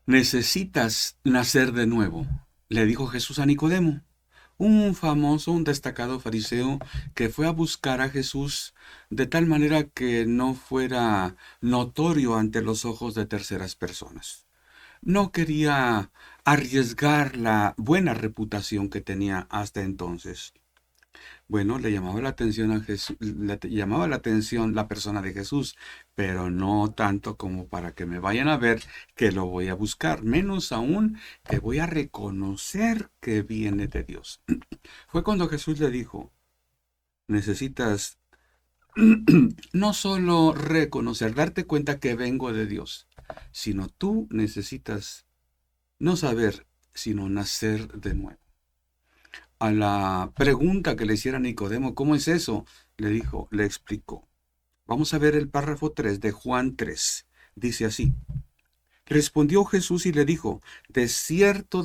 Necesitas nacer de nuevo, le dijo Jesús a Nicodemo, un famoso, un destacado fariseo que fue a buscar a Jesús de tal manera que no fuera notorio ante los ojos de terceras personas. No quería arriesgar la buena reputación que tenía hasta entonces. Bueno, le llamaba la atención a Jesús, llamaba la atención la persona de Jesús, pero no tanto como para que me vayan a ver que lo voy a buscar, menos aún que voy a reconocer que viene de Dios. Fue cuando Jesús le dijo, necesitas no solo reconocer, darte cuenta que vengo de Dios, sino tú necesitas no saber, sino nacer de nuevo. A la pregunta que le hiciera Nicodemo, ¿cómo es eso? Le dijo, le explicó. Vamos a ver el párrafo 3 de Juan 3. Dice así. Respondió Jesús y le dijo, de cierto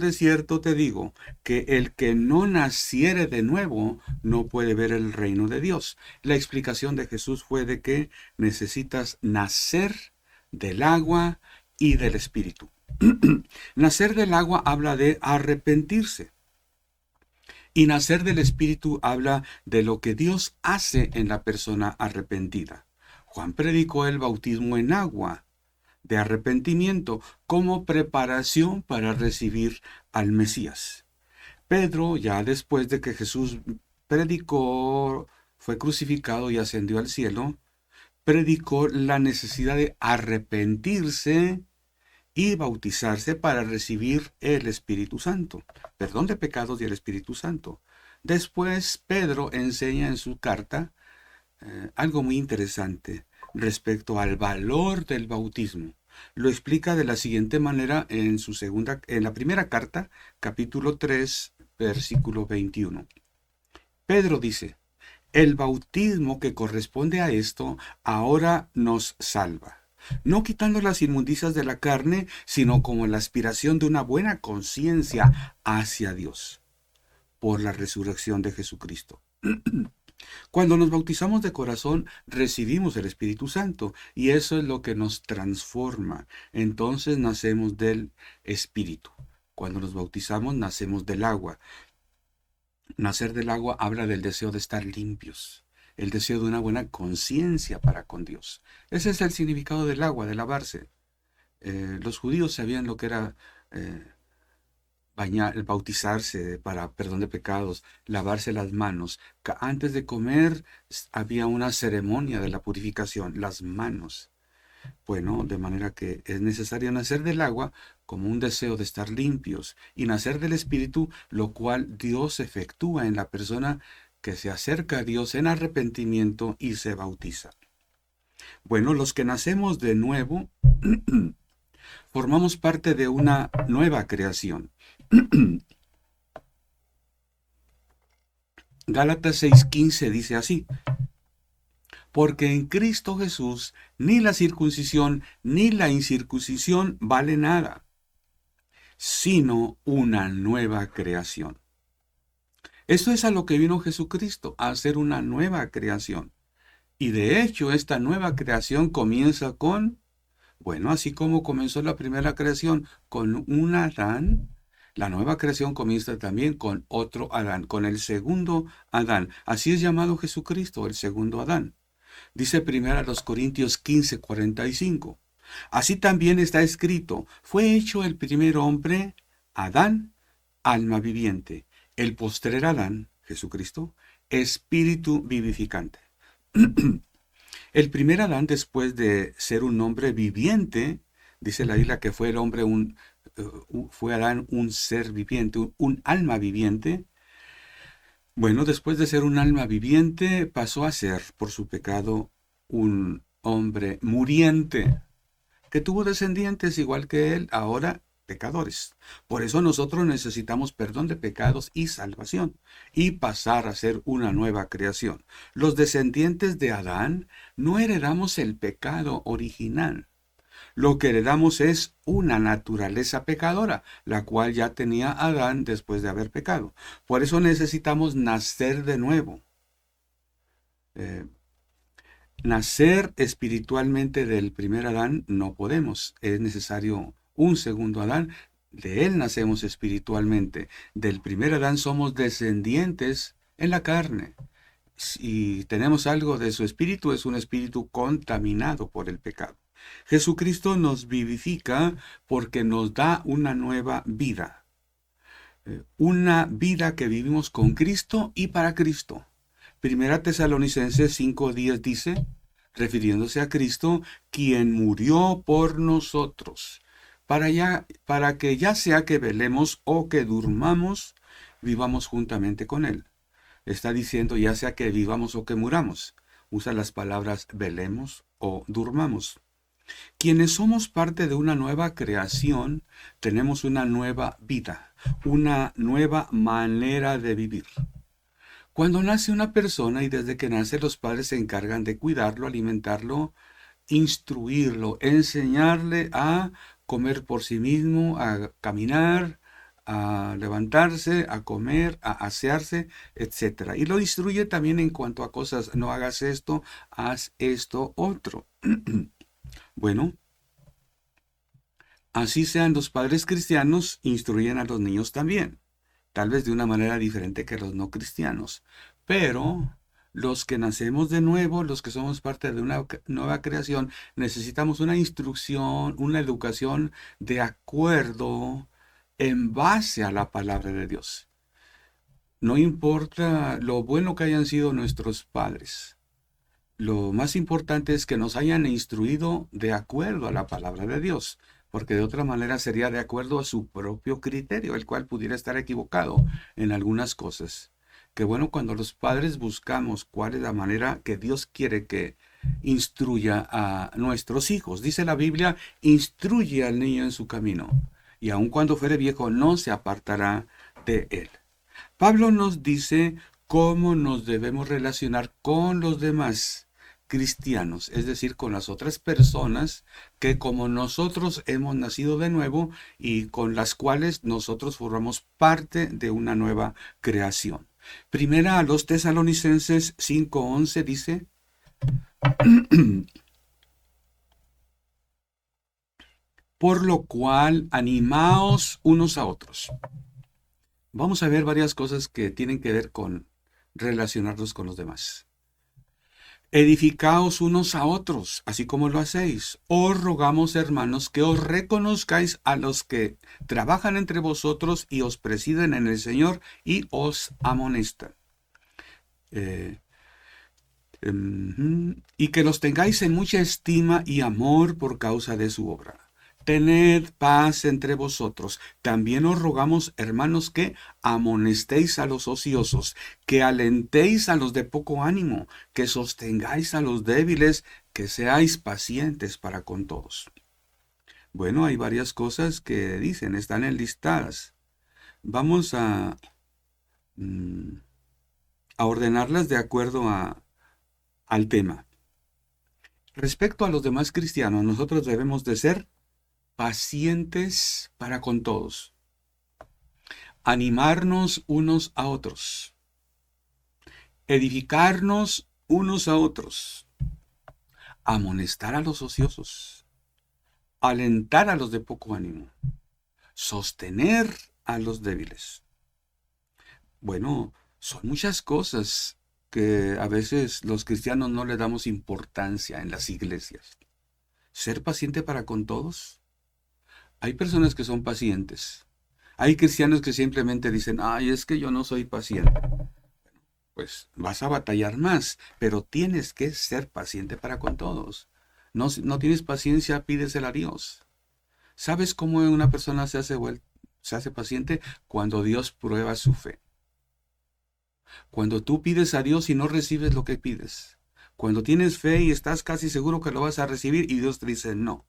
te digo, que el que no naciere de nuevo no puede ver el reino de Dios. La explicación de Jesús fue de que necesitas nacer del agua y del espíritu. Nacer del agua habla de arrepentirse. Y nacer del Espíritu habla de lo que Dios hace en la persona arrepentida. Juan predicó el bautismo en agua de arrepentimiento como preparación para recibir al Mesías. Pedro, ya después de que Jesús predicó, fue crucificado y ascendió al cielo, predicó la necesidad de arrepentirse y bautizarse para recibir el Espíritu Santo, perdón de pecados y el Espíritu Santo. Después Pedro enseña en su carta algo muy interesante respecto al valor del bautismo. Lo explica de la siguiente manera en la primera carta, capítulo 3, versículo 21. Pedro dice, el bautismo que corresponde a esto ahora nos salva, no quitando las inmundicias de la carne, sino como la aspiración de una buena conciencia hacia Dios, por la resurrección de Jesucristo. Cuando nos bautizamos de corazón, recibimos el Espíritu Santo y eso es lo que nos transforma. Entonces nacemos del Espíritu. Cuando nos bautizamos, nacemos del agua. Nacer del agua habla del deseo de estar limpios, el deseo de una buena conciencia para con Dios. Ese es el significado del agua, de lavarse. Los judíos sabían lo que era bautizarse para perdón de pecados, lavarse las manos. Antes de comer había una ceremonia de la purificación, las manos. Bueno, de manera que es necesario nacer del agua como un deseo de estar limpios y nacer del Espíritu, lo cual Dios efectúa en la persona que se acerca a Dios en arrepentimiento y se bautiza. Bueno, los que nacemos de nuevo formamos parte de una nueva creación. Gálatas 6:15 dice así, porque en Cristo Jesús ni la circuncisión ni la incircuncisión vale nada, sino una nueva creación. Eso es a lo que vino Jesucristo, a hacer una nueva creación. Y de hecho, esta nueva creación comienza con, bueno, así como comenzó la primera creación con un Adán, la nueva creación comienza también con otro Adán, con el segundo Adán. Así es llamado Jesucristo, el segundo Adán. Dice primero a los Corintios 15:45. Así también está escrito, fue hecho el primer hombre, Adán, alma viviente, el postrer Adán, Jesucristo, espíritu vivificante. El primer Adán, después de ser un hombre viviente, dice la Biblia que fue el hombre fue Adán un ser viviente, un alma viviente. Bueno, después de ser un alma viviente, pasó a ser, por su pecado, un hombre muriente, que tuvo descendientes igual que él, ahora pecadores. Por eso nosotros necesitamos perdón de pecados y salvación, y pasar a ser una nueva creación. Los descendientes de Adán no heredamos el pecado original. Lo que heredamos es una naturaleza pecadora, la cual ya tenía Adán después de haber pecado. Por eso necesitamos nacer de nuevo. Eh, Nacer espiritualmente del primer Adán no podemos. Es necesario un segundo Adán. De él nacemos espiritualmente. Del primer Adán somos descendientes en la carne. Si tenemos algo de su espíritu, es un espíritu contaminado por el pecado. Jesucristo nos vivifica porque nos da una nueva vida. Una vida que vivimos con Cristo y para Cristo. Primera Tesalonicenses 5:10 dice, refiriéndose a Cristo, quien murió por nosotros, para que ya sea que velemos o que durmamos, vivamos juntamente con Él. Está diciendo ya sea que vivamos o que muramos. Usa las palabras velemos o durmamos. Quienes somos parte de una nueva creación, tenemos una nueva vida, una nueva manera de vivir. Cuando nace una persona y desde que nace los padres se encargan de cuidarlo, alimentarlo, instruirlo, enseñarle a comer por sí mismo, a caminar, a levantarse, a comer, a asearse, etcétera. Y lo instruye también en cuanto a cosas, no hagas esto, haz esto, otro. Bueno, así sean los padres cristianos, instruyen a los niños también, tal vez de una manera diferente que los no cristianos. Pero los que nacemos de nuevo, los que somos parte de una nueva creación, necesitamos una instrucción, una educación de acuerdo en base a la palabra de Dios. No importa lo bueno que hayan sido nuestros padres. Lo más importante es que nos hayan instruido de acuerdo a la palabra de Dios, porque de otra manera sería de acuerdo a su propio criterio, el cual pudiera estar equivocado en algunas cosas. Qué bueno cuando los padres buscamos cuál es la manera que Dios quiere que instruya a nuestros hijos. Dice la Biblia, instruye al niño en su camino, y aun cuando fuere viejo no se apartará de él. Pablo nos dice cómo nos debemos relacionar con los demás cristianos, es decir, con las otras personas que como nosotros hemos nacido de nuevo y con las cuales nosotros formamos parte de una nueva creación. Primera a los Tesalonicenses 5:11 dice, por lo cual animaos unos a otros. Vamos a ver varias cosas que tienen que ver con relacionarnos con los demás. Edificaos unos a otros, así como lo hacéis. Os rogamos, hermanos, que os reconozcáis a los que trabajan entre vosotros y os presiden en el Señor y os amonestan. Y que los tengáis en mucha estima y amor por causa de su obra. Tened paz entre vosotros. También os rogamos, hermanos, que amonestéis a los ociosos, que alentéis a los de poco ánimo, que sostengáis a los débiles, que seáis pacientes para con todos. Bueno, hay varias cosas que dicen, están enlistadas. Vamos a ordenarlas de acuerdo al tema. Respecto a los demás cristianos, nosotros debemos de ser pacientes para con todos, animarnos unos a otros, edificarnos unos a otros, amonestar a los ociosos, alentar a los de poco ánimo, sostener a los débiles. Bueno, son muchas cosas que a veces los cristianos no le damos importancia en las iglesias. Ser paciente para con todos. Hay personas que son pacientes. Hay cristianos que simplemente dicen, ay, es que yo no soy paciente. Pues vas a batallar más, pero tienes que ser paciente para con todos. No tienes paciencia, pídesela a Dios. ¿Sabes cómo una persona se hace paciente? Cuando Dios prueba su fe. Cuando tú pides a Dios y no recibes lo que pides. Cuando tienes fe y estás casi seguro que lo vas a recibir y Dios te dice no.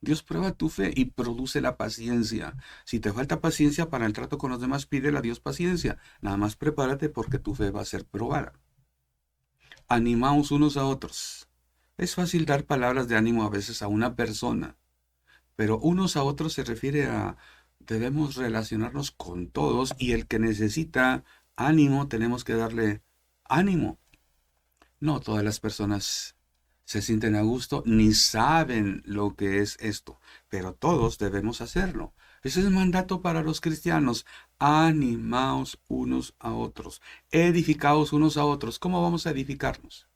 Dios prueba tu fe y produce la paciencia. Si te falta paciencia para el trato con los demás, pídele a Dios paciencia. Nada más prepárate porque tu fe va a ser probada. Animaos unos a otros. Es fácil dar palabras de ánimo a veces a una persona, pero unos a otros se refiere a debemos relacionarnos con todos y el que necesita ánimo tenemos que darle ánimo. No todas las personas se sienten a gusto, ni saben lo que es esto, pero todos debemos hacerlo. Ese es el mandato para los cristianos. Animaos unos a otros, edificaos unos a otros. ¿Cómo vamos a edificarnos?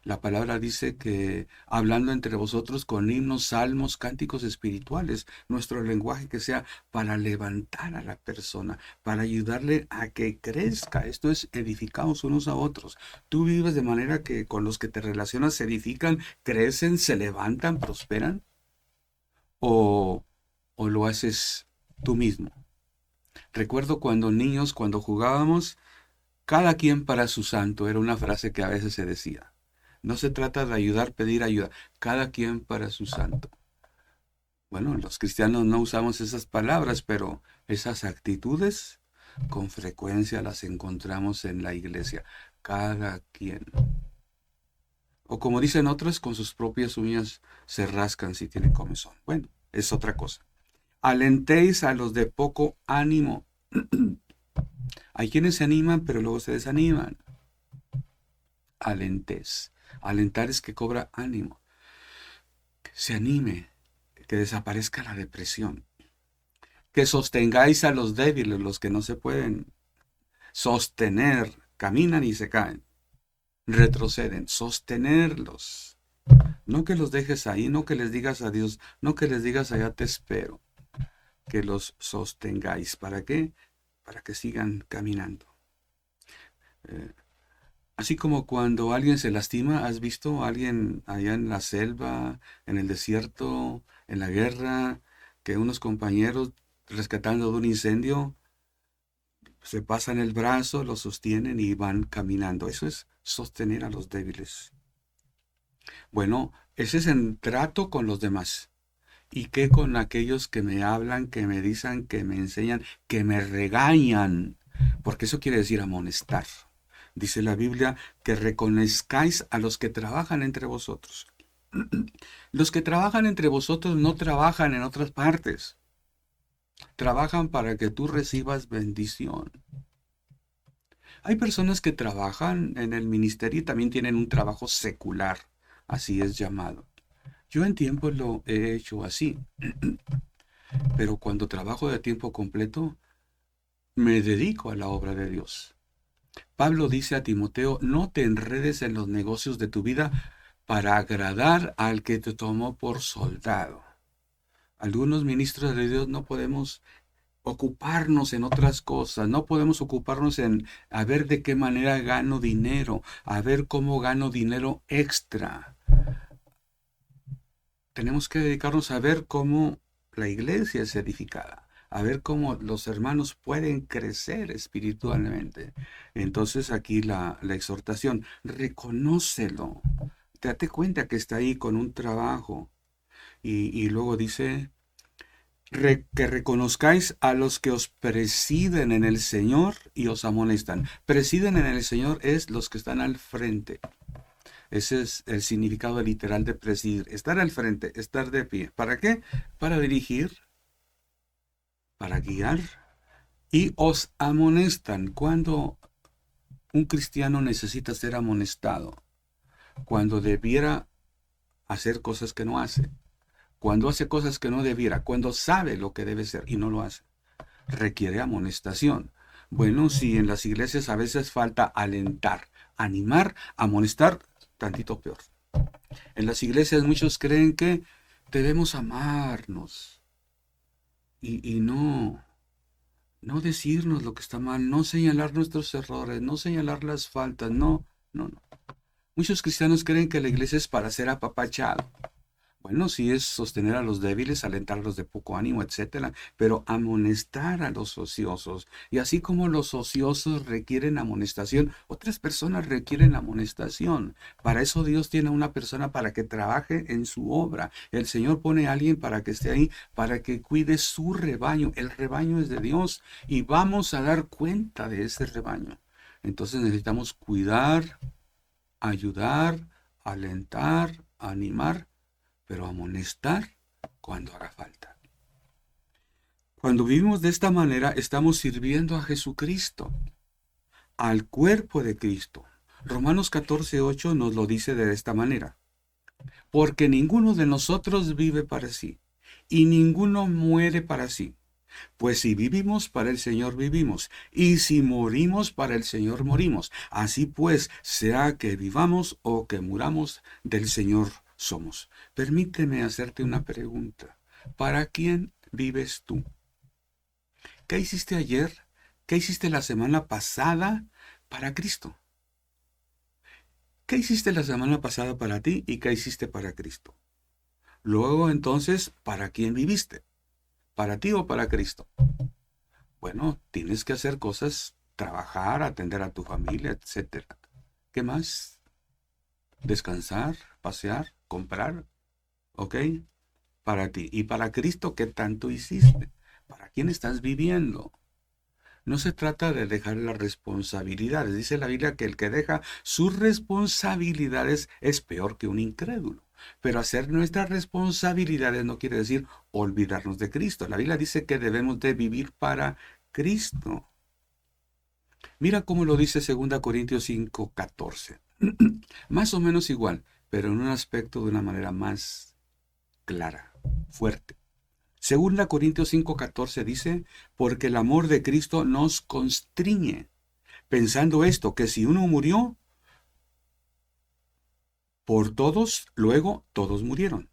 La palabra dice que hablando entre vosotros con himnos, salmos, cánticos espirituales, nuestro lenguaje que sea para levantar a la persona, para ayudarle a que crezca. Esto es edificados unos a otros. Tú vives de manera que con los que te relacionas se edifican, crecen, se levantan, prosperan, o, o lo haces tú mismo. Recuerdo cuando niños, cuando jugábamos, cada quien para su santo, era una frase que a veces se decía. No se trata de ayudar, pedir ayuda. Cada quien para su santo. Bueno, los cristianos no usamos esas palabras, pero esas actitudes con frecuencia las encontramos en la iglesia. Cada quien. O como dicen otros, con sus propias uñas se rascan si tienen comezón. Bueno, es otra cosa. Alentéis a los de poco ánimo. Hay quienes se animan, pero luego se desaniman. Alentés. Alentar es que cobra ánimo, que se anime, que desaparezca la depresión, que sostengáis a los débiles, los que no se pueden sostener, caminan y se caen, retroceden, sostenerlos. No que los dejes ahí, no que les digas adiós, no que les digas allá te espero, que los sostengáis. ¿Para qué? Para que sigan caminando. Así como cuando alguien se lastima, ¿has visto a alguien allá en la selva, en el desierto, en la guerra, que unos compañeros rescatando de un incendio se pasan el brazo, lo sostienen y van caminando? Eso es sostener a los débiles. Bueno, ese es en trato con los demás. ¿Y qué con aquellos que me hablan, que me dicen, que me enseñan, que me regañan? Porque eso quiere decir amonestar. Dice la Biblia que reconozcáis a los que trabajan entre vosotros. Los que trabajan entre vosotros no trabajan en otras partes. Trabajan para que tú recibas bendición. Hay personas que trabajan en el ministerio y también tienen un trabajo secular. Así es llamado. Yo en tiempo lo he hecho así. Pero cuando trabajo de tiempo completo, me dedico a la obra de Dios. Pablo dice a Timoteo, no te enredes en los negocios de tu vida para agradar al que te tomó por soldado. Algunos ministros de Dios no podemos ocuparnos en otras cosas, no podemos ocuparnos en a ver de qué manera gano dinero, a ver cómo gano dinero extra. Tenemos que dedicarnos a ver cómo la iglesia es edificada, a ver cómo los hermanos pueden crecer espiritualmente. Entonces aquí la exhortación, reconócelo, date cuenta que está ahí con un trabajo. Y luego dice, que reconozcáis a los que os presiden en el Señor y os amonestan. Presiden en el Señor es los que están al frente. Ese es el significado literal de presidir. Estar al frente, estar de pie. ¿Para qué? Para dirigir, para guiar. Y os amonestan. Cuando un cristiano necesita ser amonestado, cuando debiera hacer cosas que no hace, cuando hace cosas que no debiera, cuando sabe lo que debe ser y no lo hace, requiere amonestación. Bueno, si en las iglesias a veces falta alentar, animar, amonestar, tantito peor. En las iglesias muchos creen que debemos amarnos y no decirnos lo que está mal, no señalar nuestros errores, no señalar las faltas, no. Muchos cristianos creen que la iglesia es para ser apapachado. Bueno, sí es sostener a los débiles, alentar a los de poco ánimo, etcétera, pero amonestar a los ociosos. Y así como los ociosos requieren amonestación, otras personas requieren amonestación. Para eso Dios tiene una persona para que trabaje en su obra. El Señor pone a alguien para que esté ahí, para que cuide su rebaño. El rebaño es de Dios y vamos a dar cuenta de ese rebaño. Entonces necesitamos cuidar, ayudar, alentar, animar, pero amonestar cuando haga falta. Cuando vivimos de esta manera, estamos sirviendo a Jesucristo, al cuerpo de Cristo. Romanos 14:8 nos lo dice de esta manera. porque ninguno de nosotros vive para sí, y ninguno muere para sí. Pues si vivimos, para el Señor vivimos, y si morimos, para el Señor morimos. Así pues, sea que vivamos o que muramos, del Señor somos. Permíteme hacerte una pregunta. ¿Para quién vives tú? ¿Qué hiciste ayer? ¿Qué hiciste la semana pasada para Cristo? ¿Qué hiciste la semana pasada para ti y qué hiciste para Cristo? Luego entonces, ¿para quién viviste? ¿Para ti o para Cristo? Bueno, tienes que hacer cosas, trabajar, atender a tu familia, etcétera. ¿Qué más? Descansar, pasear, comprar, ¿ok? Para ti. ¿Y para Cristo qué tanto hiciste? ¿Para quién estás viviendo? No se trata de dejar las responsabilidades. Dice la Biblia que el que deja sus responsabilidades es peor que un incrédulo. Pero hacer nuestras responsabilidades no quiere decir olvidarnos de Cristo. La Biblia dice que debemos de vivir para Cristo. Mira cómo lo dice 2 Corintios 5:14. Más o menos igual, pero en un aspecto de una manera más clara, fuerte. 2 Corintios 5:14 dice, porque el amor de Cristo nos constriñe, pensando esto, que si uno murió por todos, luego todos murieron.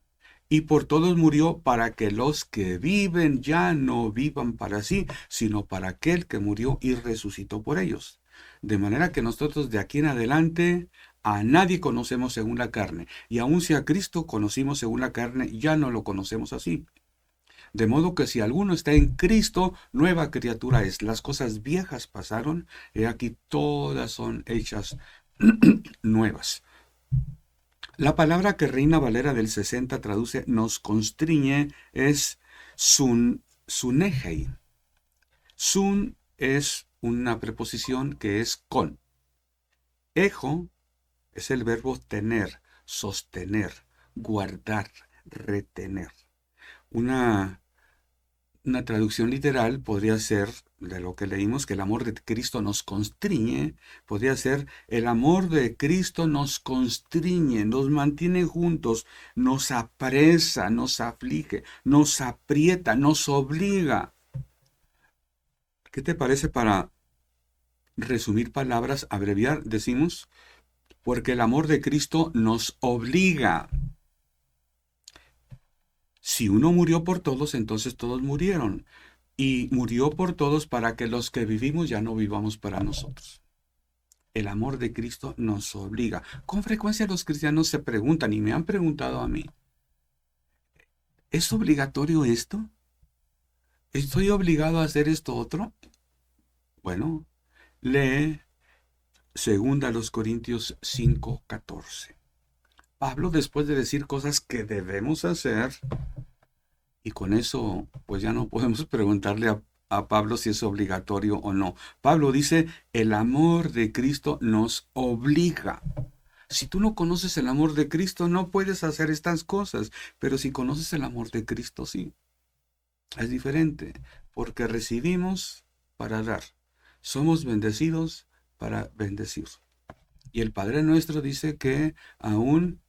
Y por todos murió para que los que viven ya no vivan para sí, sino para aquel que murió y resucitó por ellos. De manera que nosotros de aquí en adelante a nadie conocemos según la carne. Y aun si a Cristo conocimos según la carne, ya no lo conocemos así. De modo que si alguno está en Cristo, nueva criatura es. Las cosas viejas pasaron, y aquí todas son hechas nuevas. La palabra que Reina Valera del 60 traduce nos constriñe es sunegei. Sun es una preposición que es con. Ejo es el verbo tener, sostener, guardar, retener. Una traducción literal podría ser, de lo que leímos, que el amor de Cristo nos constriñe, podría ser, el amor de Cristo nos constriñe, nos mantiene juntos, nos apresa, nos aflige, nos aprieta, nos obliga. ¿Qué te parece para resumir palabras, abreviar? Decimos, porque el amor de Cristo nos obliga. Si uno murió por todos, entonces todos murieron. Y murió por todos para que los que vivimos ya no vivamos para nosotros. El amor de Cristo nos obliga. Con frecuencia los cristianos se preguntan, y me han preguntado a mí, ¿es obligatorio esto? ¿Estoy obligado a hacer esto otro? Bueno, lee 2 Corintios 5:14. Pablo, después de decir cosas que debemos hacer, y con eso, pues ya no podemos preguntarle a Pablo si es obligatorio o no. Pablo dice, el amor de Cristo nos obliga. Si tú no conoces el amor de Cristo, no puedes hacer estas cosas. Pero si conoces el amor de Cristo, sí. Es diferente, porque recibimos para dar. Somos bendecidos para bendecir. Y el Padre nuestro dice que aún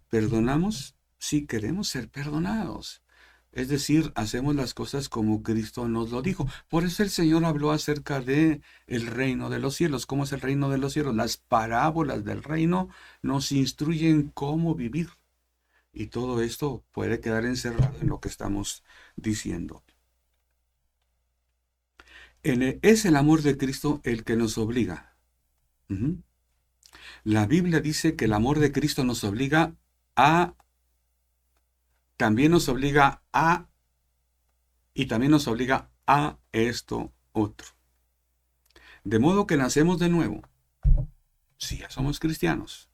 perdonamos si queremos ser perdonados. Es decir, hacemos las cosas como Cristo nos lo dijo. Por eso el Señor habló acerca de el reino de los cielos. ¿Cómo es el reino de los cielos? Las parábolas del reino nos instruyen cómo vivir. Y todo esto puede quedar encerrado en lo que estamos diciendo. Es el amor de Cristo el que nos obliga. La Biblia dice que el amor de Cristo nos obliga a, también nos obliga a, y también nos obliga a esto otro. De modo que nacemos de nuevo, si ya somos cristianos,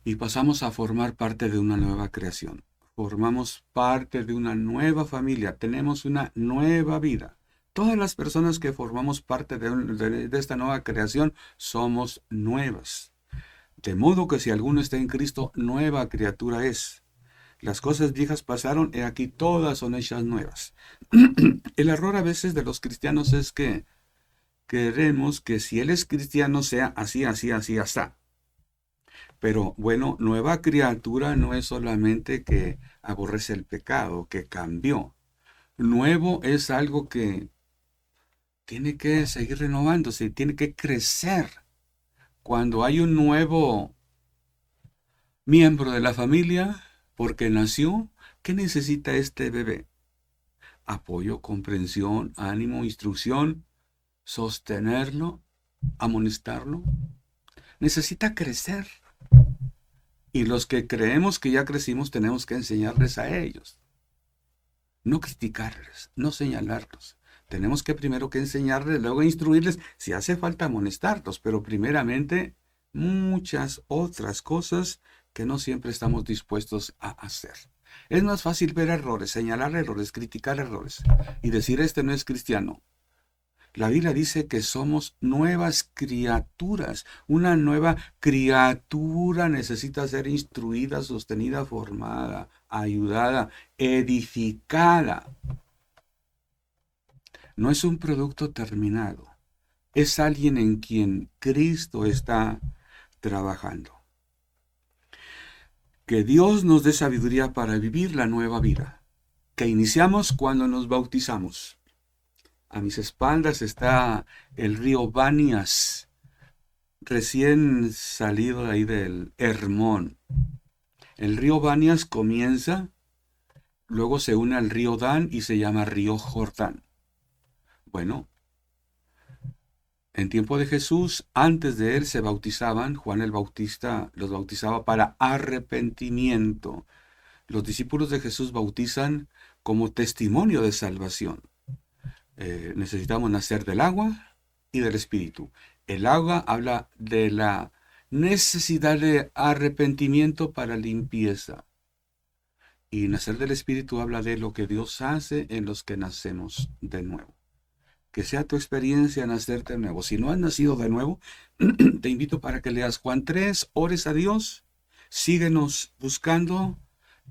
y pasamos a formar parte de una nueva creación. Formamos parte de una nueva familia, tenemos una nueva vida. Todas las personas que formamos parte de esta nueva creación somos nuevas. De modo que si alguno está en Cristo, nueva criatura es. Las cosas viejas pasaron, y aquí todas son hechas nuevas. El error a veces de los cristianos es que queremos que si él es cristiano sea así, así, así, así. Pero bueno, nueva criatura no es solamente que aborrece el pecado, que cambió. Nuevo es algo que tiene que seguir renovándose, tiene que crecer. Cuando hay un nuevo miembro de la familia, porque nació, ¿qué necesita este bebé? Apoyo, comprensión, ánimo, instrucción, sostenerlo, amonestarlo. Necesita crecer. Y los que creemos que ya crecimos tenemos que enseñarles a ellos. No criticarles, no señalarlos. Tenemos que primero que enseñarles, luego instruirles, si hace falta amonestarlos, pero primeramente muchas otras cosas que no siempre estamos dispuestos a hacer. Es más fácil ver errores, señalar errores, criticar errores y decir este no es cristiano. La Biblia dice que somos nuevas criaturas. Una nueva criatura necesita ser instruida, sostenida, formada, ayudada, edificada. No es un producto terminado. Es alguien en quien Cristo está trabajando. Que Dios nos dé sabiduría para vivir la nueva vida, que iniciamos cuando nos bautizamos. A mis espaldas está el río Banias, recién salido de ahí del Hermón. El río Banias comienza, luego se une al río Dan y se llama río Jordán. Bueno, en tiempo de Jesús, antes de él se bautizaban, Juan el Bautista los bautizaba para arrepentimiento. Los discípulos de Jesús bautizan como testimonio de salvación. Necesitamos nacer del agua y del Espíritu. El agua habla de la necesidad de arrepentimiento para limpieza. Y nacer del Espíritu habla de lo que Dios hace en los que nacemos de nuevo. Que sea tu experiencia nacer de nuevo. Si no has nacido de nuevo, te invito para que leas Juan 3, ores a Dios, síguenos buscando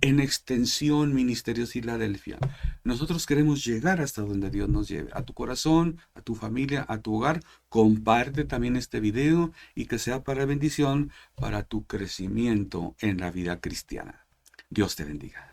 en Extensión Ministerios Filadelfia. Nosotros queremos llegar hasta donde Dios nos lleve, a tu corazón, a tu familia, a tu hogar. Comparte también este video y que sea para bendición para tu crecimiento en la vida cristiana. Dios te bendiga.